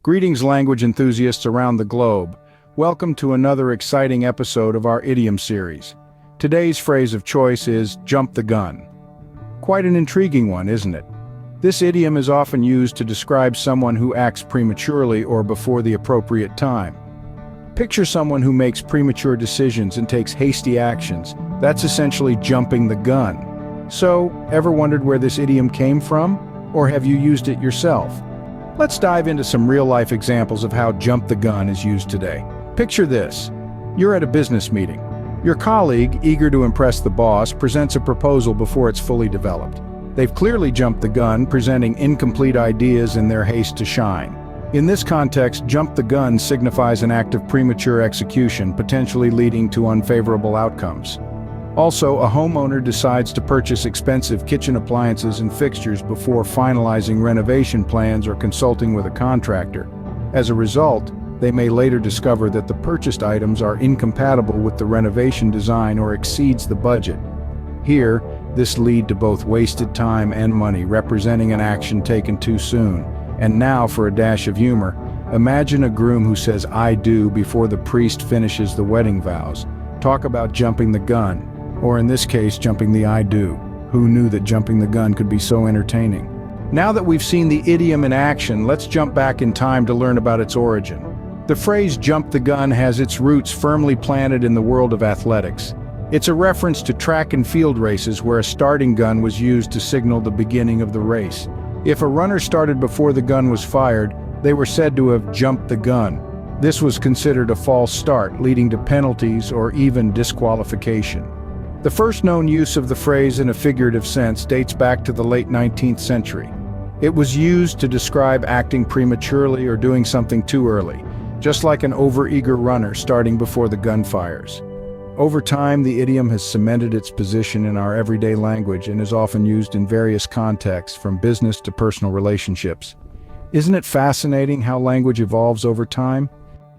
Greetings, language enthusiasts around the globe. Welcome to another exciting episode of our idiom series. Today's phrase of choice is jump the gun. Quite an intriguing one, isn't it? This idiom is often used to describe someone who acts prematurely or before the appropriate time. Picture someone who makes premature decisions and takes hasty actions. That's essentially jumping the gun. So, ever wondered where this idiom came from? Or have you used it yourself? Let's dive into some real-life examples of how jump the gun is used today. Picture this. You're at a business meeting. Your colleague, eager to impress the boss, presents a proposal before it's fully developed. They've clearly jumped the gun, presenting incomplete ideas in their haste to shine. In this context, jump the gun signifies an act of premature execution, potentially leading to unfavorable outcomes. Also, a homeowner decides to purchase expensive kitchen appliances and fixtures before finalizing renovation plans or consulting with a contractor. As a result, they may later discover that the purchased items are incompatible with the renovation design or exceeds the budget. Here, this leads to both wasted time and money, representing an action taken too soon. And now for a dash of humor, imagine a groom who says "I do" before the priest finishes the wedding vows. Talk about jumping the gun. Or in this case, jumping the "I do." Who knew that jumping the gun could be so entertaining? Now that we've seen the idiom in action, let's jump back in time to learn about its origin. The phrase jump the gun has its roots firmly planted in the world of athletics. It's a reference to track and field races where a starting gun was used to signal the beginning of the race. If a runner started before the gun was fired, they were said to have jumped the gun. This was considered a false start, leading to penalties or even disqualification. The first known use of the phrase in a figurative sense dates back to the late 19th century. It was used to describe acting prematurely or doing something too early, just like an overeager runner starting before the gun fires. Over time, the idiom has cemented its position in our everyday language and is often used in various contexts, from business to personal relationships. Isn't it fascinating how language evolves over time?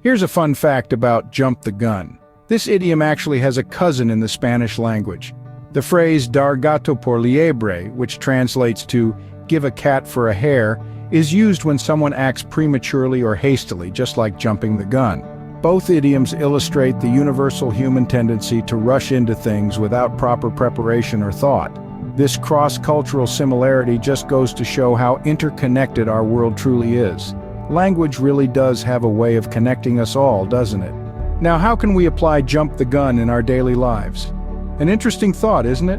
Here's a fun fact about jump the gun. This idiom actually has a cousin in the Spanish language. The phrase dar gato por liebre, which translates to give a cat for a hare, is used when someone acts prematurely or hastily, just like jumping the gun. Both idioms illustrate the universal human tendency to rush into things without proper preparation or thought. This cross-cultural similarity just goes to show how interconnected our world truly is. Language really does have a way of connecting us all, doesn't it? Now, how can we apply jump the gun in our daily lives? An interesting thought, isn't it?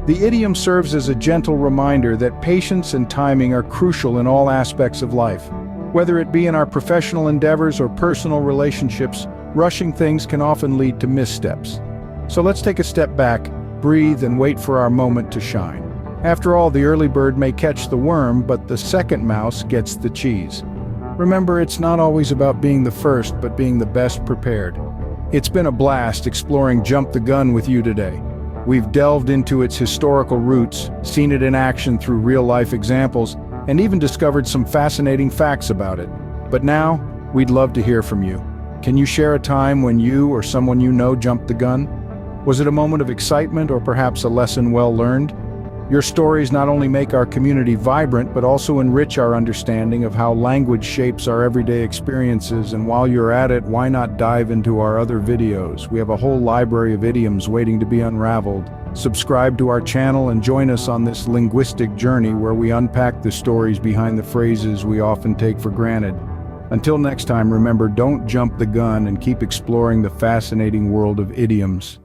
The idiom serves as a gentle reminder that patience and timing are crucial in all aspects of life. Whether it be in our professional endeavors or personal relationships, rushing things can often lead to missteps. So let's take a step back, breathe, and wait for our moment to shine. After all, the early bird may catch the worm, but the second mouse gets the cheese. Remember, it's not always about being the first, but being the best prepared. It's been a blast exploring Jump the Gun with you today. We've delved into its historical roots, seen it in action through real-life examples, and even discovered some fascinating facts about it. But now, we'd love to hear from you. Can you share a time when you or someone you know jumped the gun? Was it a moment of excitement or perhaps a lesson well learned? Your stories not only make our community vibrant, but also enrich our understanding of how language shapes our everyday experiences. And while you're at it, why not dive into our other videos? We have a whole library of idioms waiting to be unraveled. Subscribe to our channel and join us on this linguistic journey where we unpack the stories behind the phrases we often take for granted. Until next time, remember, don't jump the gun and keep exploring the fascinating world of idioms.